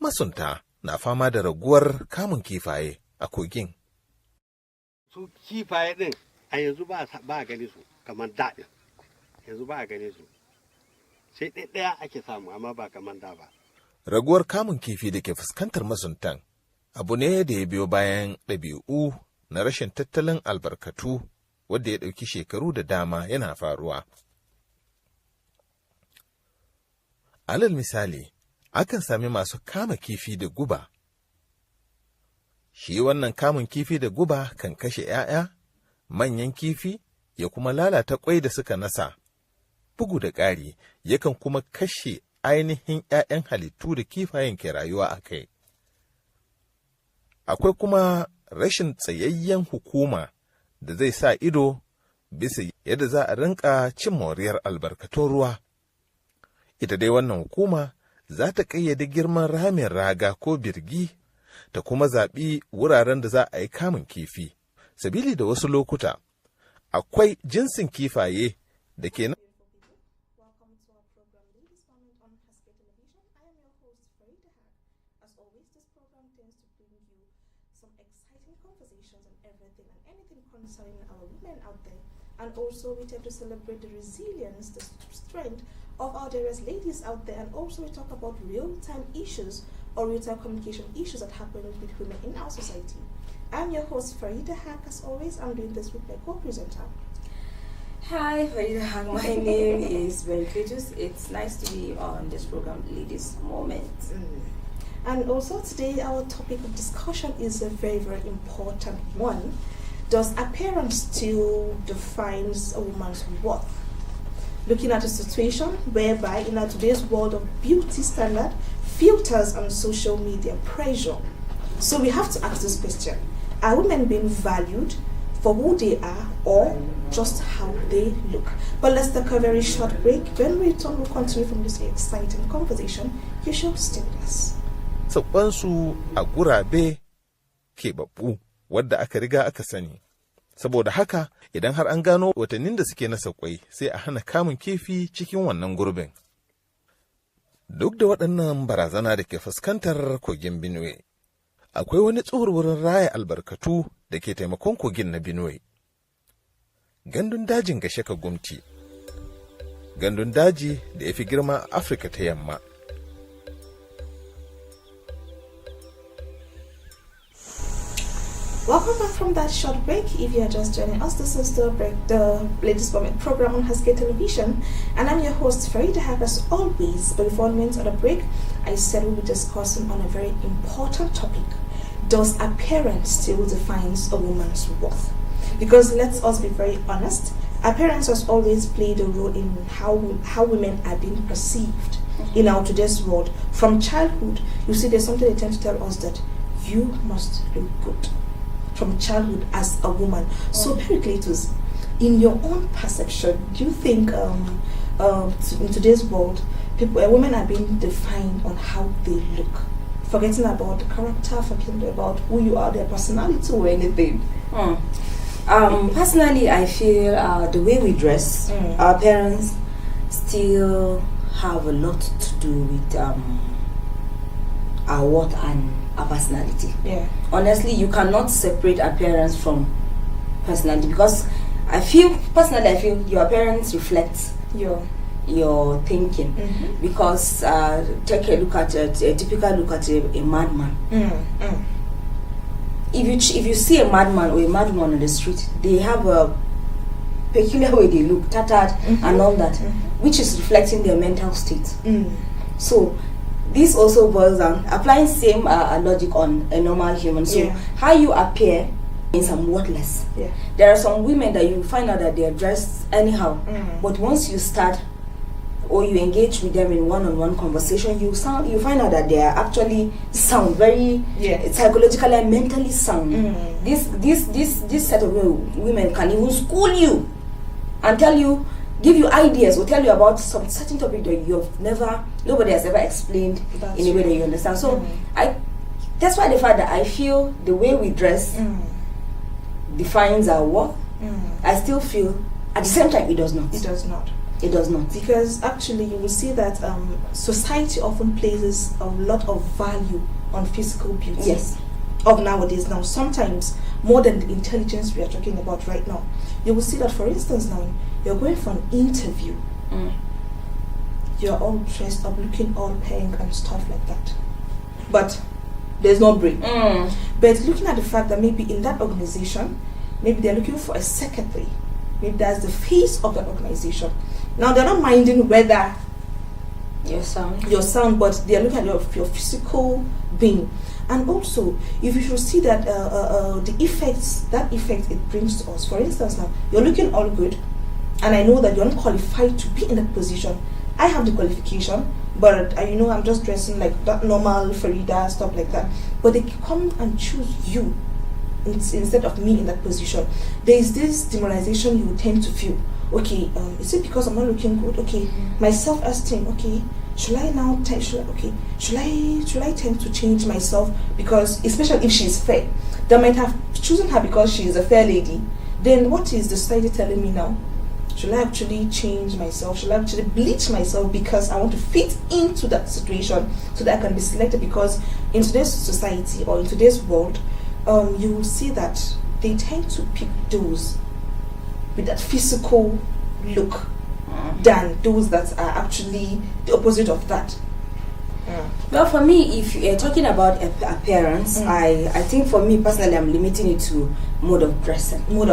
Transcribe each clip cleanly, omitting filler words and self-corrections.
masunta na fama da raguwar kamun kifaye a kogin. Su kifaye din a yanzu ba a gani su kamar daɗin, yanzu ba a gani su, sai ɗaya ake samu amma ba kamar da ba. Raguwar kamun kifi da ke fuskantar masuntan abu ne da ya biyo bayan ɗabi'u na rashin tattalin albarkatu wadda ya ɗauki shekaru da dama yana faruwa. Alal misali, akan sami masu kama kifi da guba. Shi wannan kamun kifi da guba kan kashe ‘ya'ya, manyan kifi, ya kuma lalata ƙwai da suka nasa. Bugu da ƙari, yakan kuma kashe ainihin ‘ya'yan halittu da kifayen ke rayuwa a kai. Akwai kuma rashin tsayayyen hukuma da zai sa ido bisa yadda za a rinka cin moriyar albarkatun ruwa. Ita dai wannan hukuma za ta ƙayyade girman ramin raga ko birgi ta kuma zaɓi wuraren da za a yi kamun kifi. Sabili da wasu lokuta, akwai jinsin kifaye da ke nan. Welcome to our program, Ladies Moment on Haske-Tv. I am your host, As always, this program tends to bring you some exciting conversations on everything and anything concerning our women out there. And also, we tend to celebrate the resilience, the strength of our dearest ladies out there. And also, we talk about real-time issues or real-time communication issues that happen with women in our society. I'm your host, Farida Haq. As always, I'm doing this with my co-presenter. Hi, Farida Haq. My name is Beneficius. It's nice to be on this program, Ladies Moment. And also today, our topic of discussion is a very, very important one. Does appearance still defines a woman's worth? Looking at a situation whereby in our today's world of beauty standard, filters and social media pressure. So we have to ask this question. Are women being valued for who they are or just how they look? But let's take a very short break. When we return, we'll continue from this exciting conversation. You should stay with us. Sauƙansu a gurabe keɓaɓɓu wadda aka riga aka sani. Saboda haka, idan har an gano watannin da suke nasa kwai, sai a hana kamun kifi cikin wannan gurbin. Duk da waɗannan barazana da ke fuskantar kogin Benue, akwai wani tsohuwar raya albarkatu da ke taimakon kogin na Benue. Gandun dajin Gashaka Gumti, gandun daji da ya fi girma a Afirka ta Yamma. Welcome back from that short break. If you are just joining us, this is the latest moment program on Haske-Tv, and I'm your host, Farida Haq, as always. But before we went on a break, I said we'll be discussing on a very important topic. Does appearance still defines a woman's worth? Because let's us be very honest, appearance has always played a role in how women are being perceived in our today's world. From childhood, you see there's something they tend to tell us that you must look good. From childhood as a woman. So, Pericletus, in your own perception, do you think in today's world, women are being defined on how they look, forgetting about the character, forgetting about who you are, their personality, or anything? Personally, I feel the way we dress, our parents still have a lot to do with our worth and our personality. Yeah. Honestly, you cannot separate appearance from personality, because I feel your appearance reflects your thinking. Because take a look at a typical look at a madman. If you see a madman or a madwoman on the street, they have a peculiar way they look, tattered and all that, which is reflecting their mental state. So this also boils down, applying same logic on a normal human. So how you appear means I'm worthless. Yeah. There are some women that you find out that they are dressed anyhow, but once you start or you engage with them in one-on-one conversation, you find out that they are actually sound, very psychologically and mentally sound. This set of women can even school you and give you ideas or tell you about some certain topic that nobody has ever explained in a way that you understand. So that's why the fact that I feel the way we dress defines our work. I still feel at the same time it does not. It does not. It does not. Because actually you will see that society often places a lot of value on physical beauty. Yes. Of nowadays now, sometimes more than the intelligence we are talking about right now. You will see that, for instance, now you're going for an interview. You're all dressed up, looking all pink and stuff like that. But there's no brain. But looking at the fact that maybe in that organization, maybe they're looking for a secretary. Maybe that's the face of that organization. Now they're not minding whether your sound, but they're looking at your physical being. And also, if you should see that the effects, that effect it brings to us. For instance, now you're looking all good, and I know that you're not qualified to be in that position. I have the qualification, but I'm just dressing like that normal Farida stuff like that. But they come and choose you instead of me in that position. There is this demoralization you tend to feel. Okay, is it because I'm not looking good? Okay, my self-esteem. Okay, should I tend to change myself, because especially if she's fair, they might have chosen her because she is a fair lady. Then what is the society telling me now? Should I actually change myself? Should I actually bleach myself because I want to fit into that situation so that I can be selected? Because in today's society or in today's world, you will see that they tend to pick those with that physical look than those that are actually the opposite of that. Well, for me, if you're talking about appearance, I think for me personally, I'm limiting it to mode of dressing. You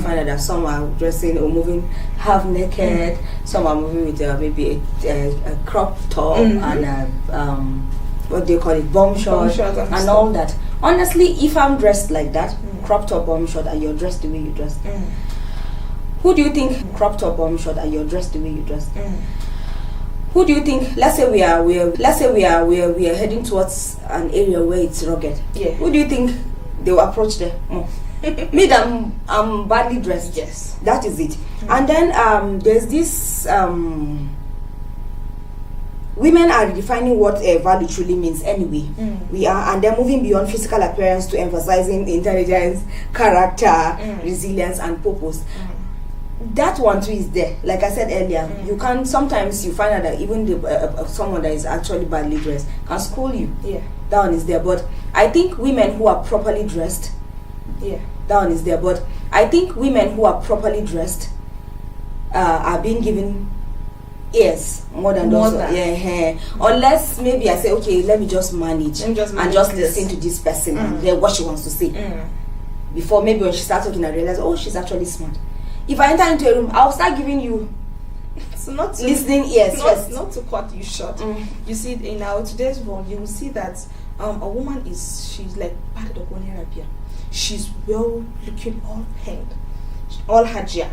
find that some are dressing or moving half naked, some are moving with maybe a crop top and what do you call it, bomb shot and all that. Honestly, if I'm dressed like that, crop top, bomb shot, and you're dressed the way you dress, who do you think crop top, bomb shot, and you're dressed the way you dress? Who do you think? Let's say we are heading towards an area where it's rugged. Yeah. Who do you think they will approach there more? Me, that I'm badly dressed. Yes, that is it. And then there's this. Women are redefining what value truly means anyway. We are, and they're moving beyond physical appearance to emphasizing intelligence, character, resilience, and purpose. That one too is there. Like I said earlier, you can sometimes you find out that even someone that is actually badly dressed can school you. Yeah, that one is there. But I think women who are properly dressed, that one is there. But I think women who are properly dressed are being given ears more than those. Unless maybe I say, okay, let me just manage and just listen to this person and hear what she wants to say. Before maybe when she starts talking, I realize, oh, she's actually smart. If I enter into a room, I'll start giving you listening ears first. Not to cut you short. You see, in our today's world, you will see that a woman she's like part of one Arabia. She's well looking, all paint, all hajia.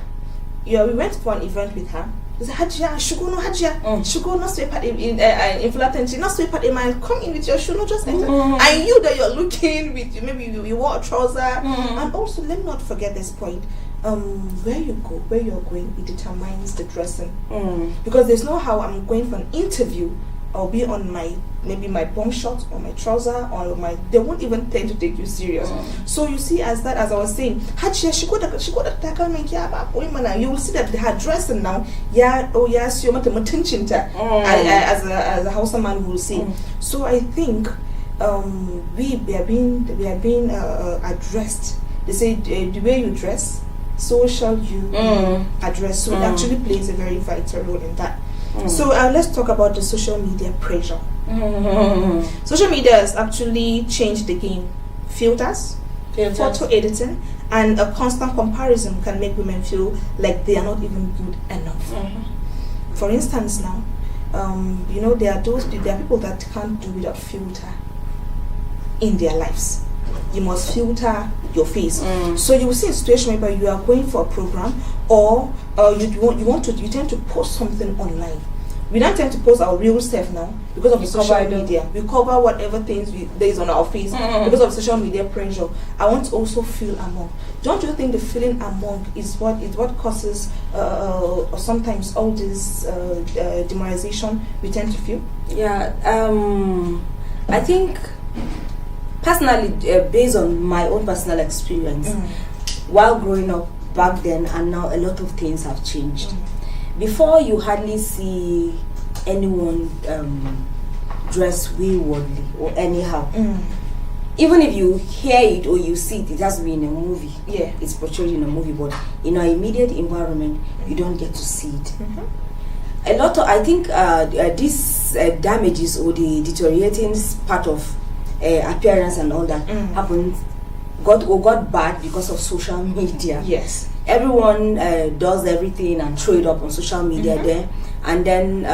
We went for an event with her. She said, Hajia, shugo no Hajia, shugo no sweep at in Flatency, not sweep at in my come in with your shoe, no just enter. I knew that you're looking with maybe you wore a trouser. And also, let me not forget this point. Where you go, where you're going, it determines the dressing. Because there's no how I'm going for an interview, I'll be on my bomb shot or my trouser or they won't even tend to take you serious. So you see, as I was saying, you will see that her dressing now, as a Hausa man will say. So I think we are being addressed. They say the way you dress, so shall you address. So it actually plays a very vital role in that. So let's talk about the social media pressure. Social media has actually changed the game. Filters, photo editing, and a constant comparison can make women feel like they are not even good enough. For instance, now, there are people that can't do without filter in their lives. You must filter your face. So you will see a situation where you are going for a program, or you tend to post something online. We don't tend to post our real self now because of the social media. We cover whatever things there is on our face because of social media pressure. I want to also feel among. Don't you think the feeling among is what causes sometimes all this demoralization we tend to feel? Yeah, I think personally, based on my own personal experience, while growing up back then and now, a lot of things have changed. before you hardly see anyone dress waywardly or anyhow. Even if you hear it or you see it, it has to be in a movie. Yeah. It's portrayed in a movie, but in our immediate environment, you don't get to see it. A lot of, I think, these damages or the deteriorating part of appearance and all that got bad because of social media. Yes. Everyone does everything and throw it up on social media there, and then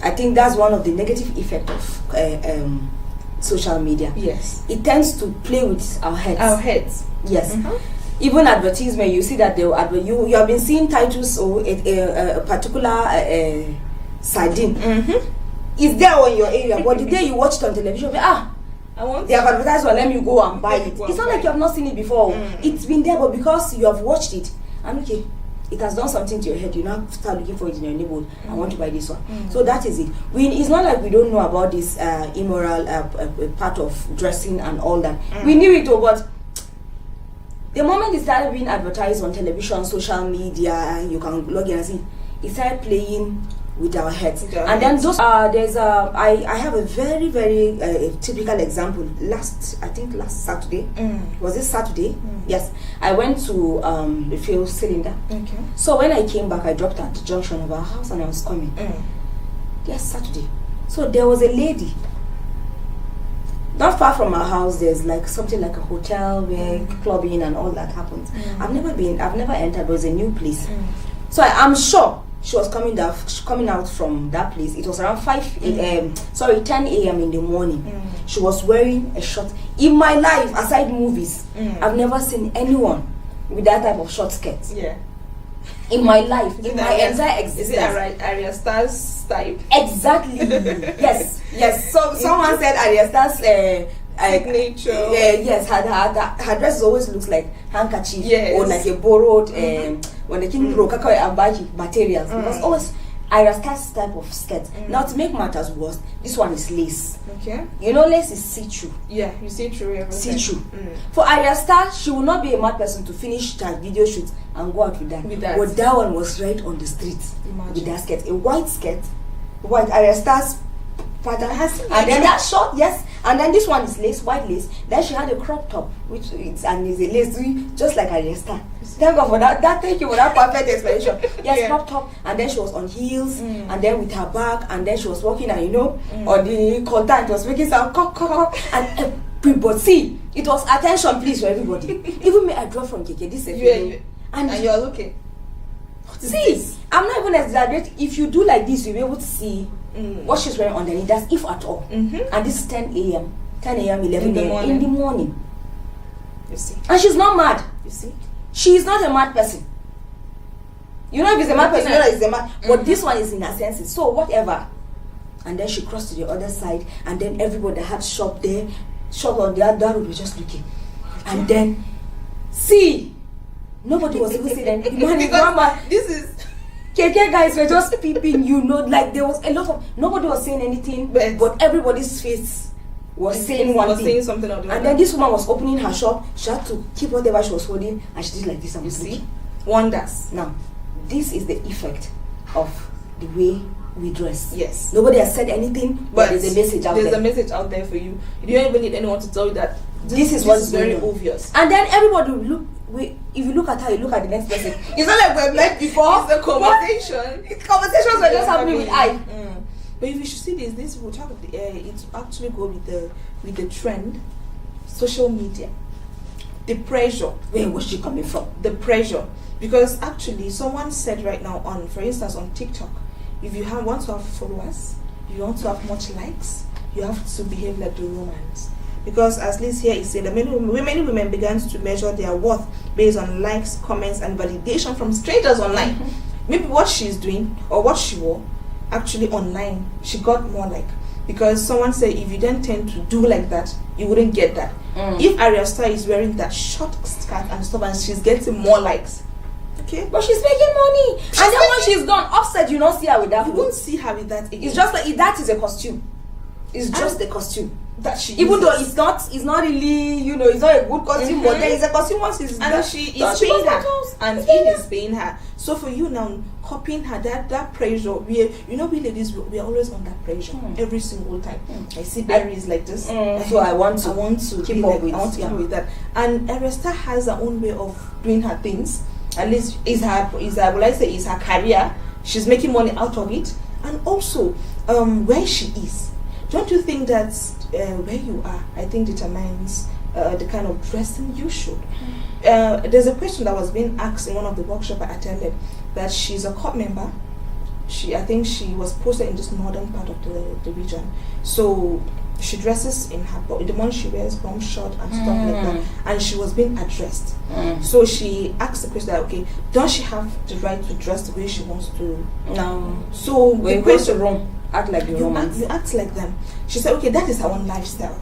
I think that's one of the negative effects of social media. Yes. It tends to play with our heads. Our heads. Yes. Even advertisement, you see that you have been seeing titles or a particular sardine. It's there on your area, but the day you watch it on television, they have advertised one, let me go and buy it. It's not like you have not seen it before. It's been there, but because you have watched it, and okay, it has done something to your head, you now start looking for it in your neighborhood. I want to buy this one. So that is it. It's not like we don't know about this immoral part of dressing and all that. We knew it, but the moment it started being advertised on television, social media, you can log in and see, it started playing with our heads. And then those I have a very, very typical example. Last Saturday, was it Saturday? Yes, I went to the fuel cylinder. Okay. So when I came back, I dropped at the junction of our house and I was coming. Yes, Saturday. So there was a lady. Not far from our house, there's like something like a hotel where clubbing and all that happens. I've never entered, but it's a new place. So I'm sure she was coming out from that place. It was around 10 a.m. in the morning. She was wearing a short. In my life, aside movies, I've never seen anyone with that type of short skirt. Yeah. In my life, in my entire existence. Is it Arya Star's type? Exactly. yes. So someone said Arya Star's signature. Yes, her dress always looks like handkerchief or like a borrowed when the king broke materials, because always Arya Star's type of skirt. Now to make matters worse, this one is lace. Okay. You know, lace is see-through. Yeah, you see through everything. See-through. For Arya Star, she will not be a mad person to finish her video shoot and go out with that. But that one was right on the street. Imagine. With that skirt, a white skirt, white Arya Star's pattern, and then that short, yes, and then this one is lace, white lace. Then she had a crop top, which is a lace, just like Arya Star. Thank God for that. Thank you for that perfect explanation. Yes, crop top, and then she was on heels, and then with her bag, and then she was walking, and on the contact, it was making sound and everybody see. It was attention, please, for everybody. Even me, I drove from KK. This is and you're looking. See, I'm not even exaggerating. If you do like this, you'll be able to see what she's wearing underneath. That's if at all. And this is 10 a.m., 11 a.m. in the morning. You see. And she's not mad. You see. She is not a mad person. You know, if it's a mad person, you know it's a mad. But this one is in her senses. So whatever. And then she crossed to the other side, and then everybody that had shop on the other road was just looking. And then, see, nobody was even saying anything. This is KK guys were just peeping, like there was a lot of, nobody was saying anything, but everybody's face was saying one thing. Saying something or the and then this woman was opening her shop. She had to keep whatever she was holding, and she did like this. And you see, wonders. Now, this is the effect of the way we dress. Yes. Nobody has said anything, but there's a message out there. There's a message out there for you. You don't even need anyone to tell you that this is what's very obvious. And then everybody will look. If you look at her, you look at the next person. It's not like we've met before. It's a conversation. Conversations were just happening with I. But if you should see this will talk of the it actually go with the trend, social media, the pressure. Where was she coming from? The pressure, because actually someone said right now for instance on TikTok, if you want to have followers, you want to have much likes, you have to behave like the Romans. Because as Liz here is saying, that many women began to measure their worth based on likes, comments, and validation from strangers online. Maybe what she's doing or what she wore, actually online, she got more like. Because someone said if you don't tend to do like that, you wouldn't get that. If Arya Star is wearing that short skirt and stuff and she's getting more likes, okay, but she's making money. And then when she's gone offset, you don't see her with that. You won't see her with that again. It's just like that is a costume. It's just the costume. That she Even though uses. it's not really, it's not a good costume, but there is a costume once it's and she is paying her, and he is paying her. So for you now, copying her, that pressure, we ladies, we are always under pressure every single time. I see berries like this, so I want to keep up with that. And Aresta has her own way of doing her things. At least is her career. She's making money out of it, and also where she is. Don't you think that where you are, I think, determines the kind of dressing you should? There's a question that was being asked in one of the workshops I attended, that she's a court member. I think she was posted in this northern part of the region. So she dresses in her body, the one she wears bomb short and stuff like that, and she was being addressed. So she asked the question that, okay, does she have the right to dress the way she wants to? No. So when the question, wrong, act like the Romans. You act like them. She said, okay, that is her own lifestyle.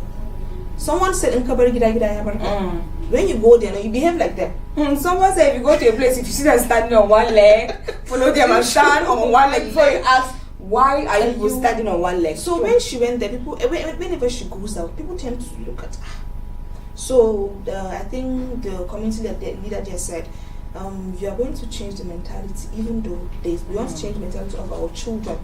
Someone said, when you go there, you behave like them. Someone said, if you go to a place, if you see them standing on one leg, follow them and stand on one leg before you ask, why are you standing on one leg? So when she went there, people, whenever she goes out, people tend to look at her. So I think the community leader there said, you are going to change the mentality, even though we want to change the mentality of our children.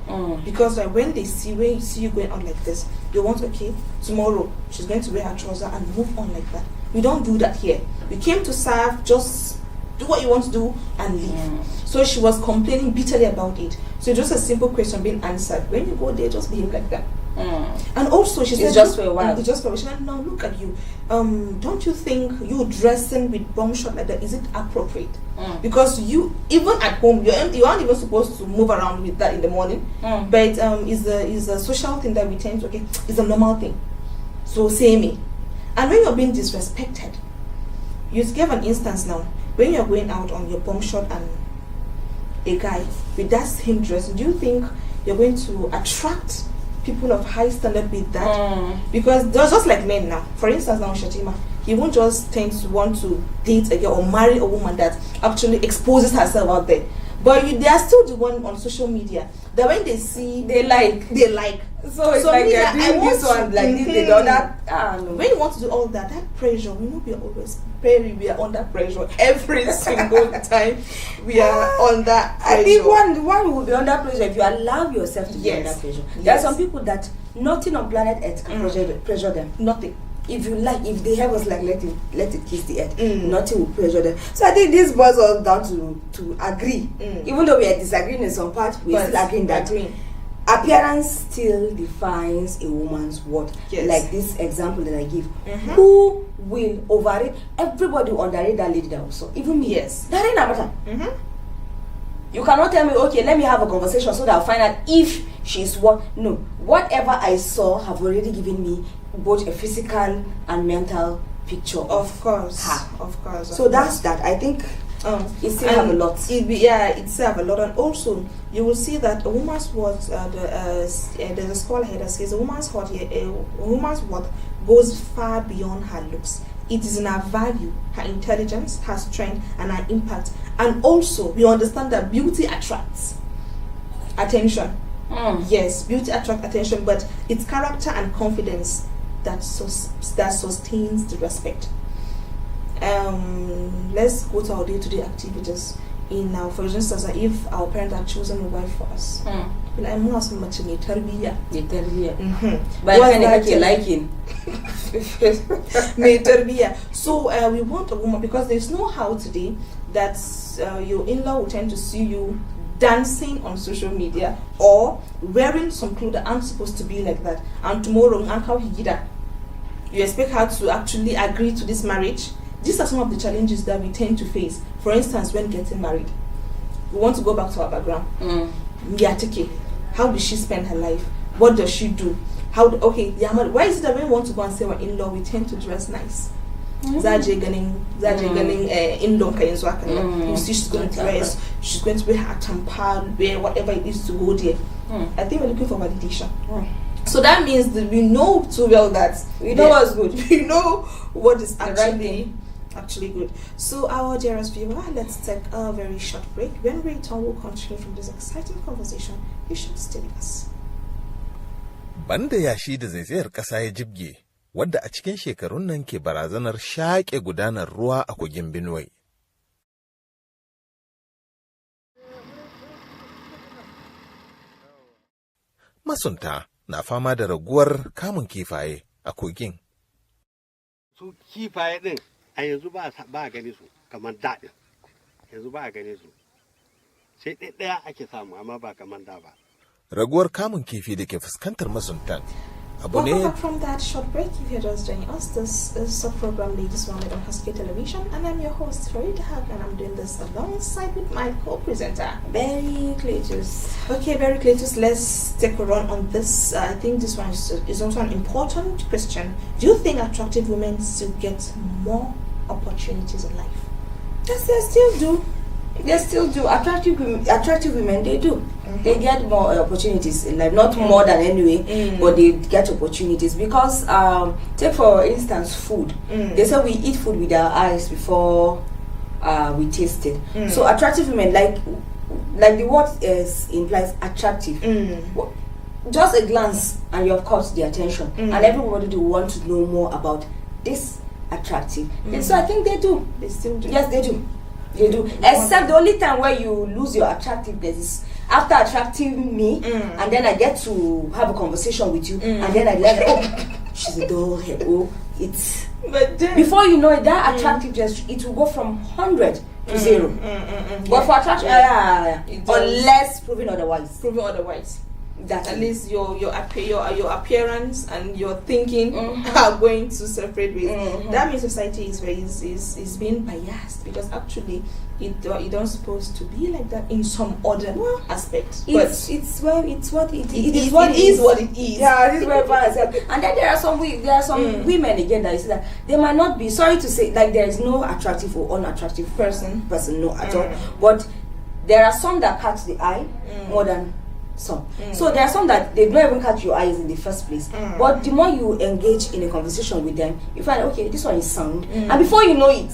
Because when you see you going on like this, they want, okay, tomorrow she's going to wear her trouser and move on like that. We don't do that here. We came to serve, just do what you want to do and leave. So she was complaining bitterly about it. So just a simple question being answered. When you go there, just behave like that. And also she said, it's just for a while. It's just for a while. She said, now look at you. Don't you think you dressing with bomb shot like that, is it appropriate? Because you, even at home, you aren't even supposed to move around with that in the morning. But is a social thing that we tend to, okay, it's a normal thing. So say me. And when you're being disrespected, you give an instance now. When you're going out on your bomb shot and a guy with that same dress, do you think you're going to attract people of high standard with that? Because they're just like men now. For instance, now Shatima, he won't just tend to want to date a girl or marry a woman that actually exposes herself out there. But they are still the one on social media that when they see, they like. So it's like they're doing this one, like the other. When you want to do all that pressure, we know we are always we are under pressure every single time. We are under pressure. I think one will be under pressure if you allow yourself to be under pressure. There are some people that nothing on planet Earth can pressure them. Nothing. If the hair was like let it kiss the earth, nothing will pressure them. So I think this boils us down to agree. Even though we are disagreeing in some parts, we still agreeing that appearance still defines a woman's worth. Like this example that I give. Who will overrate? Everybody will underrate that lady that also. Even me. Yes. That ain't a matter. You cannot tell me, okay, let me have a conversation so that I'll find out if she's what. No. Whatever I saw have already given me both a physical and mental picture of course her. So that's that. I think it still have a lot. It still have a lot. And also you will see that a woman's worth, there's a scholar here that says a woman's worth goes far beyond her looks. It is in her value, her intelligence, her strength, and her impact. And also we understand that beauty attracts attention. Yes, beauty attracts attention, but it's character and confidence that sustains the respect. Let's go to our day-to-day activities. For instance, if our parents are choosing a wife for us, I'm not so much in But I can liking. So we want a woman, because there's no how today that your in-law will tend to see you dancing on social media or wearing some clothes that aren't supposed to be like that, and tomorrow you expect her to actually agree to this marriage. These are some of the challenges that we tend to face. For instance, when getting married, we want to go back to our background. How does she spend her life? What does she do? Why is it that when we want to go and see our in-law, we tend to dress nice? You see, she's going to dress, she's going to wear her tampon, wear whatever it is to go there. I think we're looking for validation. So that means that we know too well that we know what's good. We know what is actually good. So our dearest viewer, let's take a very short break. When we return, we'll continue from this exciting conversation. You should stay with us. Banda yashi da zaizayar ƙasa ya jibge, wadda a cikin shekarun nan ke barazanar shaƙe gudanar ruwa a kogin Benue. Masunta na fama da raguwar kamun kifaye a kogin. Su kifaye ɗin a yanzu ba a gani su kamar daɗin, yanzu ba a gani su. Sai ɗaya ake samu amma ba kamar da ba. Raguwar kamun kifi da ke fuskantar masuntan Welcome back from that short break. If you're just joining us, this is a program Ladies Wanted on Haske-Tv, and I'm your host, Haske, and I'm doing this alongside with my co-presenter, Very Cletus. Okay, Very Cletus, let's take a run on this. I think this one is also an important question. Do you think attractive women still get more opportunities in life? Yes, they still do. They still do. Attractive women, they do. They get more opportunities in life. Not more than anyway, but they get opportunities. Because, take for instance, food. They say we eat food with our eyes before we taste it. So attractive women, like the word implies attractive. Just a glance and you have caught the attention. And everybody will want to know more about this attractive. And so I think they do. They still do. Yes, they do. They do. Except the only time where you lose your attractiveness is after attracting me, and then I get to have a conversation with you, and then I realize, oh, she's a dull head. Oh, it's. But then, before you know it, that attractiveness, it will go from 100 to 0. But for attraction, unless proven otherwise. That at least your appearance and your thinking are going to separate ways. That means society is being biased, because actually it don't supposed to be like that in some other aspect. It's what it is. What it is. Yeah, this is where bias. And then there are some women again that you see that they might not be, sorry to say, like there is no attractive or unattractive person no at all. But there are some that catch the eye more than some. So there are some that they don't even catch your eyes in the first place. But the more you engage in a conversation with them, you find, okay, this one is sound. And before you know it,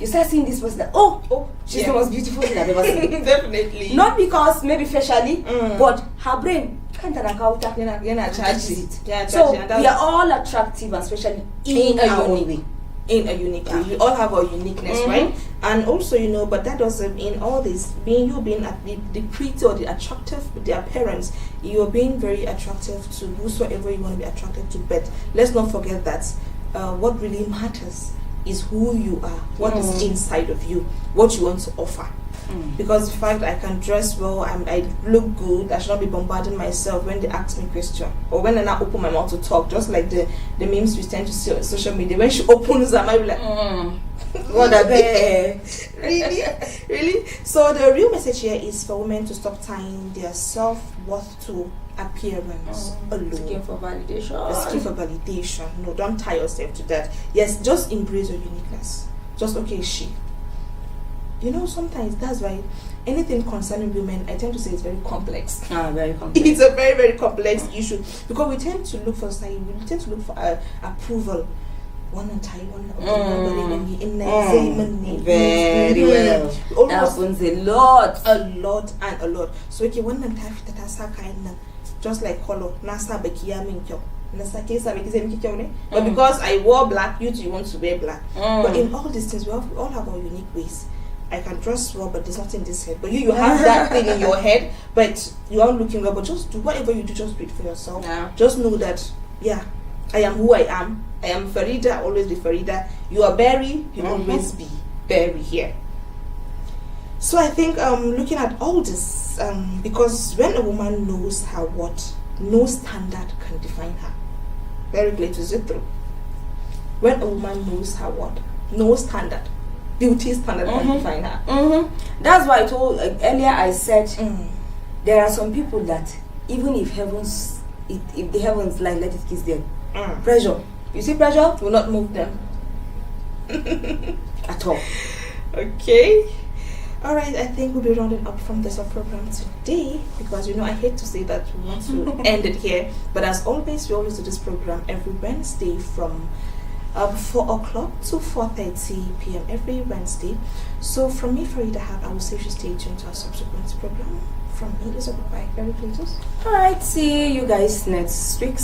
you start seeing this person that, oh, she's the most beautiful thing I've ever seen. Definitely. Not because maybe facially, but her brain can't catches it. So we are all attractive, and especially in our own way. In a unique way. We all have our uniqueness, right? And also, but that doesn't mean all this being at the pretty or the attractive with the appearance, you're being very attractive to whosoever you want to be attracted to. But let's not forget that what really matters is who you are, what is inside of you, what you want to offer. Because the fact I can dress well, I look good, I should not be bombarding myself when they ask me question, or when I not open my mouth to talk. Just like the memes we tend to see on social media, when she opens her mouth, be like, what a bear. really. So the real message here is for women to stop tying their self-worth to appearance alone. Looking for validation. Looking for validation. No, don't tie yourself to that. Yes, just embrace your uniqueness. Just sometimes that's why anything concerning women, I tend to say it's very complex. Very complex. It's a very, very complex issue, because we tend to look for approval. Very well. That happens a lot. So okay, one just like color, but because I wore black, you want to wear black. But in all these things, we all have our unique ways. I can dress well, but there's nothing in this head. But you have that thing in your head, but you aren't looking well. But just do whatever you do, just do it for yourself. Yeah. Just know that, I am who I am. I am Farida, always be Farida. You are Barry, you always be Barry here. So I think looking at all this, because when a woman knows her worth, no standard can define her. Very clear to see through. When a woman knows her worth, no standard, beauty standard can define her. That's why I told earlier. I said there are some people that even if the heavens like let it kiss them, pressure. You see, pressure will not move them at all. Okay. All right, I think we'll be rounding up from this program today, because I hate to say that we want to end it here, but as always, we always do this program every Wednesday from 4 o'clock to 4:30 p.m. every Wednesday. So from me, Farida Haq, I will say you stay tuned to our subsequent program. From me, is a goodbye. Very pleased. All right, see you guys next week.